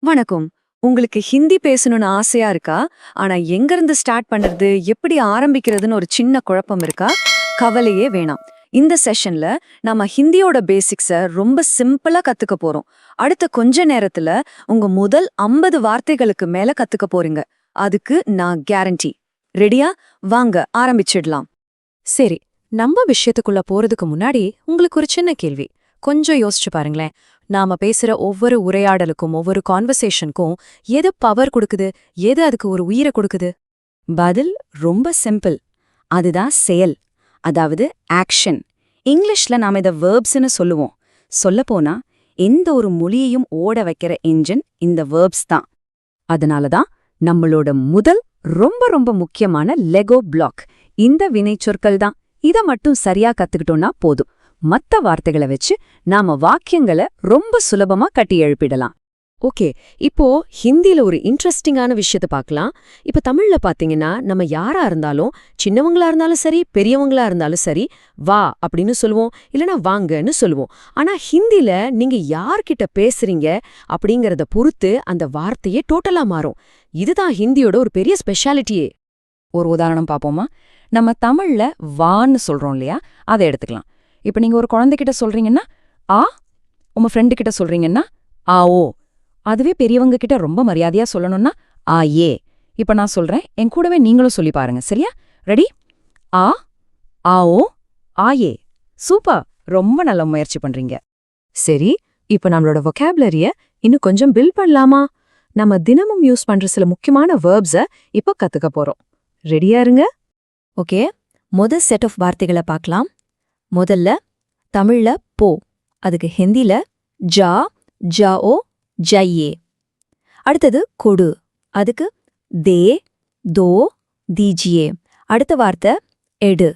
வணக்கம். உங்களுக்கு ஹிந்தி பேசணும்னு ஆசையா இருக்கா? ஆனா எங்கிருந்து ஸ்டார்ட் பண்றது, எப்படி ஆரம்பிக்கிறதுன்னு ஒரு சின்ன குழப்பம் இருக்கா? கவலையே வேணாம். இந்த செஷன்ல நம்ம ஹிந்தியோட பேசிக்ஸ ரொம்ப சிம்பிளா கத்துக்க போறோம். அடுத்த கொஞ்ச நேரத்துல உங்க முதல் 50 வார்த்தைகளுக்கு மேல கத்துக்க போறீங்க. அதுக்கு நான் கேரண்டி. ரெடியா? வாங்க ஆரம்பிச்சிடலாம். சரி, நம்ம விஷயத்துக்குள்ள போறதுக்கு முன்னாடி உங்களுக்கு ஒரு சின்ன கேள்வி. கொஞ்சம் யோசிச்சு பாருங்களேன். நாம பேசுற ஒவ்வொரு உரையாடலுக்கும் ஒவ்வொரு கான்வர்சேஷனுக்கும் எது பவர் கொடுக்குது, எது அதுக்கு ஒரு உயிரை கொடுக்குது? பதில் ரொம்ப சிம்பிள். அதுதான் செயல், அதாவது ஆக்ஷன். இங்கிலீஷ்ல நாம இத வேர்ப்ஸ்னு சொல்லுவோம். சொல்லப்போனா எந்த ஒரு மொழியையும் ஓட வைக்கிற என்ஜின் இந்த வேர்ப்ஸ் தான். அதனால தான் நம்மளோட முதல் ரொம்ப ரொம்ப முக்கியமான லெகோ பிளாக் இந்த வினைச்சொற்கள் தான். இத மட்டும் சரியா கத்துக்கிட்டோம்னா போதும். மத்த வார்த்தைகளை வச்சு நாம வாக்கியங்களை ரொம்ப சுலபமா கட்டி எழுப்பிடலாம். ஓகே, இப்போ ஹிந்தில ஒரு இன்ட்ரெஸ்டிங்கான விஷயத்த பார்க்கலாம். இப்ப தமிழ்ல பாத்தீங்கன்னா நம்ம யாரா இருந்தாலும், சின்னவங்களா இருந்தாலும் சரி, பெரியவங்களா இருந்தாலும் சரி, வா அப்படின்னு சொல்லுவோம், இல்லனா வாங்கன்னு சொல்லுவோம். ஆனா ஹிந்தில நீங்க யார்கிட்ட பேசுறீங்க அப்படிங்கறத பொறுத்து அந்த வார்த்தையே டோட்டலா மாறும். இதுதான் ஹிந்தியோட ஒரு பெரிய ஸ்பெஷாலிட்டியே. ஒரு உதாரணம் பாப்போமா? நம்ம தமிழ்ல வான்னு சொல்றோம் இல்லையா? அதை எடுத்துக்கலாம். இப்ப நீங்க ஒரு குழந்தைகிட்ட சொல்றீங்கன்னா ஆ, உங்க ஃப்ரெண்டு கிட்ட சொல்றீங்கன்னா ஆ ஓ. அதுவே பெரியவங்க கிட்ட ரொம்ப மரியாதையா சொல்லணும்னா ஆ ஏ. இப்ப நான் சொல்றேன், என் கூடவே நீங்களும் சொல்லி பாருங்க, சரியா? ரெடி? ஆ, ஆ ஓ, ஆ ஏ. சூப்பர், ரொம்ப நல்ல முயற்சி பண்றீங்க. சரி, இப்ப நம்மளோட வொக்காபுலரிய இன்னும் கொஞ்சம் பில்ட் பண்ணலாமா? நம்ம தினமும் யூஸ் பண்ற சில முக்கியமான வேர்ப்ஸ இப்ப கத்துக்க போறோம். ரெடியா இருங்க. ஓகே, முதல் செட் ஆஃப் வார்த்தைகளை பார்க்கலாம். முதல்ல தமிழ்ல போ, அதுக்கு ஹிந்தில ஜா, ஜாஓ, ஜையே. அடுத்தது கொடு, அதுக்கு தே, தோ, தீஜியே. அடுத்த வார்த்தை எடு,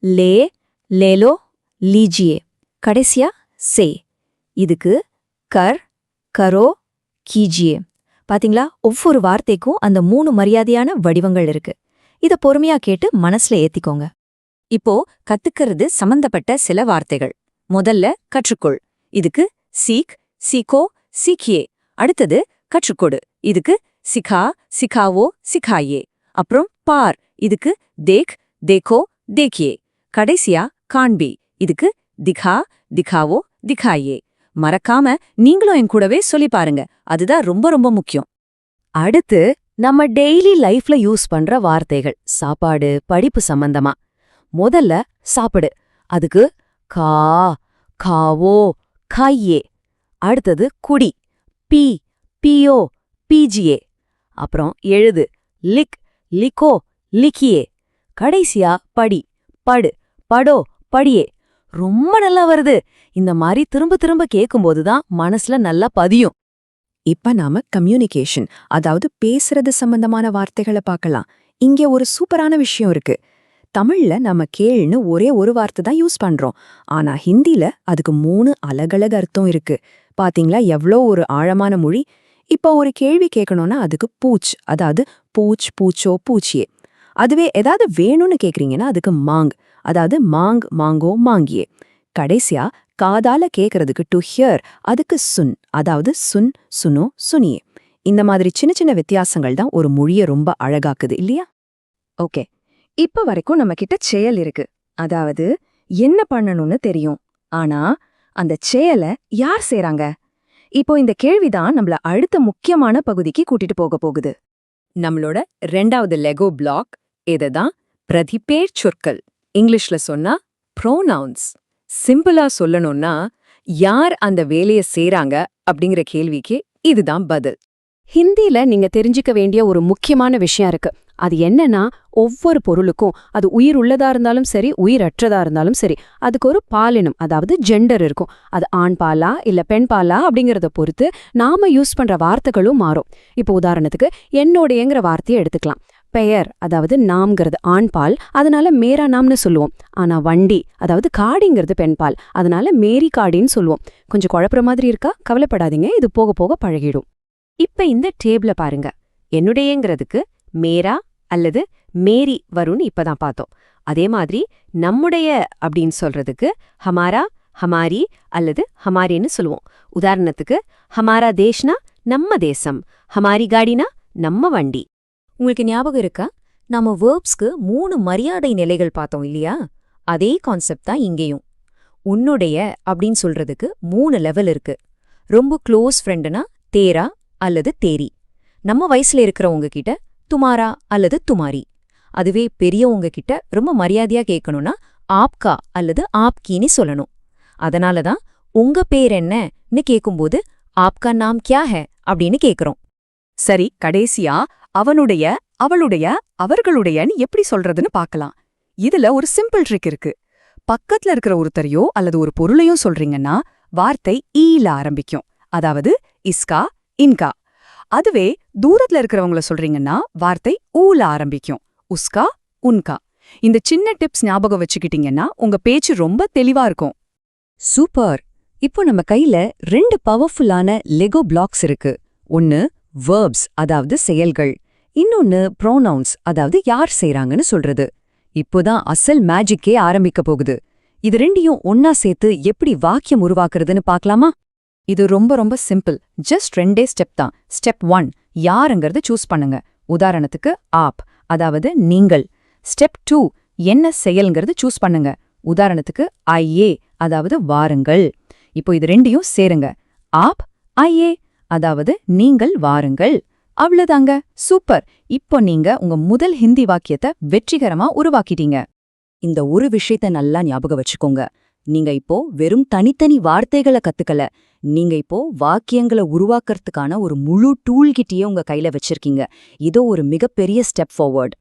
லே, லேலோ, லீஜியே. கடைசியா சே, இதுக்கு கர், கரோ, கீஜியே. பாத்தீங்களா, ஒவ்வொரு வார்த்தைக்கும் அந்த 3 மரியாதையான வடிவங்கள் இருக்கு. இத பொறுமையா கேட்டு மனசுல ஏத்திக்கோங்க. இப்போ கத்துக்கிறது சம்பந்தப்பட்ட சில வார்த்தைகள். முதல்ல கற்றுக்கொள், இதுக்கு சீக், சீக்கோ, சீக்கியே. அடுத்தது கற்றுக்கொடு, இதுக்கு சிகா, சிகாவோ, சிகாயே. அப்புறம் பார், இதுக்கு தேக், தேக்கோ, தேக்கியே. கடைசியா காண்பி, இதுக்கு திகா, திகாவோ, திகாயே. மறக்காம நீங்களும் என் கூடவே சொல்லி பாருங்க, அதுதான் ரொம்ப ரொம்ப முக்கியம். அடுத்து நம்ம டெய்லி லைஃப்ல யூஸ் பண்ற வார்த்தைகள், சாப்பாடு, படிப்பு சம்பந்தமா. முதல்ல சாப்பிடு, அதுக்கு கா, காவோ, காயே. அடுத்தது குடி, பி, பியோ, பீஜியே. அப்புறம் எழுது, லிக், லிக்கோ, லிக்கியே. கடைசியா படி, படு, படோ, படியே. ரொம்ப நல்லா வருது. இந்த மாதிரி திரும்ப திரும்ப கேட்கும்போது தான் மனசுல நல்லா பதியும். இப்ப நாம கம்யூனிகேஷன், அதாவது பேசுறது சம்பந்தமான வார்த்தைகளை பார்க்கலாம். இங்கே ஒரு சூப்பரான விஷயம் இருக்கு. தமிழ்ல நம்ம கேள்னு ஒரே ஒரு வார்த்தை தான் யூஸ் பண்றோம். ஆனா ஹிந்தில அதுக்கு 3 அலகழகு அர்த்தம் இருக்கு. பாத்தீங்களா எவ்ளோ ஒரு ஆழமான மொழி. இப்போ ஒரு கேள்வி கேட்கணும்னா அதுக்கு பூச், அதாவது பூச், பூச்சோ, பூச்சியே. அதுவே ஏதாவது வேணும்னு கேக்குறீங்கன்னா அதுக்கு மாங், அதாவது மாங், மாங்கோ, மாங்கியே. கடைசியா காதால கேக்குறதுக்கு டு ஹியர், அதுக்கு சுன், அதாவது சுன், சுனோ, சுனியே. இந்த மாதிரி சின்ன சின்ன வித்தியாசங்கள் தான் ஒரு மொழியை ரொம்ப அழகாக்குது இல்லையா? ஓகே, இப்ப வரைக்கும் நம்ம கிட்ட செயல் இருக்கு, அதாவது என்ன பண்ணணும்னு தெரியும். ஆனா அந்த செயலை யார் செய்றாங்க? இப்போ இந்த கேள்விதான் நம்மள அடுத்த முக்கியமான பகுதிக்கு கூட்டிட்டு போக போகுது. நம்மளோட 2வது லெகோ பிளாக் இதுதான், பிரதிபேர் சொற்கள். இங்கிலீஷ்ல சொன்னா ப்ரோனவுன்ஸ். சிம்பிளா சொல்லணும்னா யார் அந்த வேலையை செய்றாங்க அப்படிங்கிற கேள்விக்கு இதுதான் பதில். ஹிந்தில நீங்க தெரிஞ்சுக்க வேண்டிய ஒரு முக்கியமான விஷயம் இருக்கு. அது என்னன்னா, ஒவ்வொரு பொருளுக்கும், அது உயிர் உள்ளதா இருந்தாலும் சரி, உயிரற்றதா இருந்தாலும் சரி, அதுக்கு ஒரு பாலினம், அதாவது ஜெண்டர் இருக்கும். அது ஆண் பாலா இல்ல பெண் பாலா அப்படிங்கறத பொறுத்து நாம யூஸ் பண்ற வார்த்தைகளும் மாறும். இப்போ உதாரணத்துக்கு என்னோடையங்கிற வார்த்தையை எடுத்துக்கலாம். பெயர், அதாவது நாம்ங்கிறது ஆண் பால், அதனால மேரா நாம்னு சொல்லுவோம். ஆனா வண்டி, அதாவது காடிங்கிறது பெண் பால், அதனால மேரி காடின்னு சொல்லுவோம். கொஞ்சம் குழப்புற மாதிரி இருக்கா? கவலைப்படாதீங்க, இது போக போக பழகிடும். இப்ப இந்த டேபிள பாருங்க. என்னுடையங்கிறதுக்கு மேரா அல்லது மேரி வரும்னு இப்பதான் பார்த்தோம். அதே மாதிரி நம்முடைய அப்படின்னு சொல்றதுக்கு ஹமாரா, ஹமாரி அல்லது ஹமாரின்னு சொல்லுவோம். உதாரணத்துக்கு ஹமாரா தேஷ்னா நம்ம தேசம். ஹமாரி காடினா நம்ம வண்டி. உங்களுக்கு ஞாபகம் இருக்கா? நாம வேர்ப்ஸ்க்கு 3 மரியாதை நிலைகள் பார்த்தோம் இல்லையா? அதே கான்செப்ட் தான் இங்கேயும். உன்னுடைய அப்படின்னு சொல்றதுக்கு 3 லெவல் இருக்கு. ரொம்ப க்ளோஸ் ஃப்ரெண்டுனா தேரா அல்லது தேரி. நம்ம வயசுல இருக்கிறவங்க கிட்ட துமாரா அல்லது துமாரி. அதுவே பெரியவங்க கிட்ட ரொம்ப மரியாதையா கேட்கணும்னா ஆப்கா அல்லது ஆப்கின்னு சொல்லணும். அதனால தான் உங்க பேர் என்னன்னு கேட்கும்போது ஆப்கா நாம் கியா ஹை அப்படின்னு கேக்குறோம். சரி, கடைசியா அவனுடைய, அவளுடைய, அவர்களுடையன்னு எப்படி சொல்றதுன்னு பார்க்கலாம். இதுல ஒரு சிம்பிள் ட்ரிக் இருக்கு. பக்கத்துல இருக்கிற ஒருத்தரையோ அல்லது ஒரு பொருளையோ சொல்றீங்கன்னா வார்த்தை ஈல ஆரம்பிக்கும். அதாவது இஸ்கா, இன்கா. அதுவே தூரத்துல இருக்கிறவங்கள சொல்றீங்கன்னா வார்த்தை ஊல ஆரம்பிக்கும். உஸ்கா, உன்கா. இந்த சின்ன டிப்ஸ் ஞாபகம் வச்சுக்கிட்டீங்கன்னா உங்க பேச்சு ரொம்ப தெளிவா இருக்கும். சூப்பர்! இப்போ நம்ம கையில 2 பவர்ஃபுல்லான லெகோ பிளாக்ஸ் இருக்கு. ஒன்னு வேர்ப்ஸ், அதாவது செயல்கள். இன்னொன்னு ப்ரோனவுன்ஸ், அதாவது யார் செய்றாங்கன்னு சொல்றது. இப்போதான் அசல் மேஜிக்கே ஆரம்பிக்க போகுது. இது ரெண்டையும் ஒன்னா சேர்த்து எப்படி வாக்கியம் உருவாக்குறதுன்னு பார்க்கலாமா? இது ரொம்ப ரொம்ப சிம்பிள். ஜஸ்ட் 2 ஸ்டெப் தான். ஸ்டெப் 1 யாருங்கிறது சூஸ் பண்ணுங்க. உதாரணத்துக்கு ஆப், அதாவது நீங்கள். ஸ்டெப் 2 என்ன செயல்ங்கிறது சூஸ் பண்ணுங்க. உதாரணத்துக்கு ஐயே, அதாவது வாருங்கள். இப்போ இது ரெண்டையும் சேருங்க. ஆப் ஐயே, அதாவது நீங்கள் வாருங்கள். அவ்வளவுதாங்க. சூப்பர்! இப்போ நீங்க உங்க முதல் ஹிந்தி வாக்கியத்தை வெற்றிகரமா உருவாக்கிட்டீங்க. இந்த ஒரு விஷயத்த நல்லா ஞாபகம் வச்சுக்கோங்க. நீங்க இப்போ வெறும் தனித்தனி வார்த்தைகளை கத்துக்கல. நீங்க இப்போ வாக்கியங்களை உருவாக்கறதுக்கான ஒரு முழு டூல் கிட்டயே உங்க கையில வச்சிருக்கீங்க. இதோ ஒரு மிகப்பெரிய ஸ்டெப் ஃபார்வர்ட்.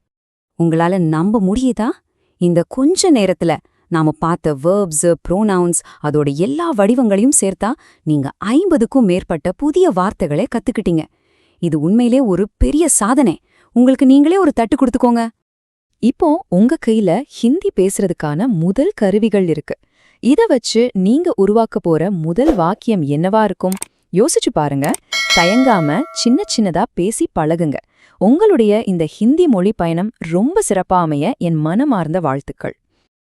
உங்களால நம்ப முடியுதா? இந்த கொஞ்ச நேரத்துல நாம பார்த்த வேர்ப்ஸ், ப்ரோனவுன்ஸ், அதோட எல்லா வடிவங்களையும் சேர்த்தா நீங்க 50க்கும் மேற்பட்ட புதிய வார்த்தைகளை கத்துக்கிட்டீங்க. இது உண்மையிலே ஒரு பெரிய சாதனை. உங்களுக்கு நீங்களே ஒரு தட்டு கொடுத்துக்கோங்க. இப்போ உங்க கையில ஹிந்தி பேசுறதுக்கான முதல் கருவிகள் இருக்கு. இத வச்சு நீங்க உருவாக்க போற முதல் வாக்கியம் என்னவா இருக்கும்? யோசிச்சு பாருங்க. தயங்காம சின்ன சின்னதா பேசி பழகுங்க. உங்களுடைய இந்த ஹிந்தி மொழி பயணம் ரொம்ப சிறப்பா அமைய என் மனமார்ந்த வாழ்த்துக்கள்.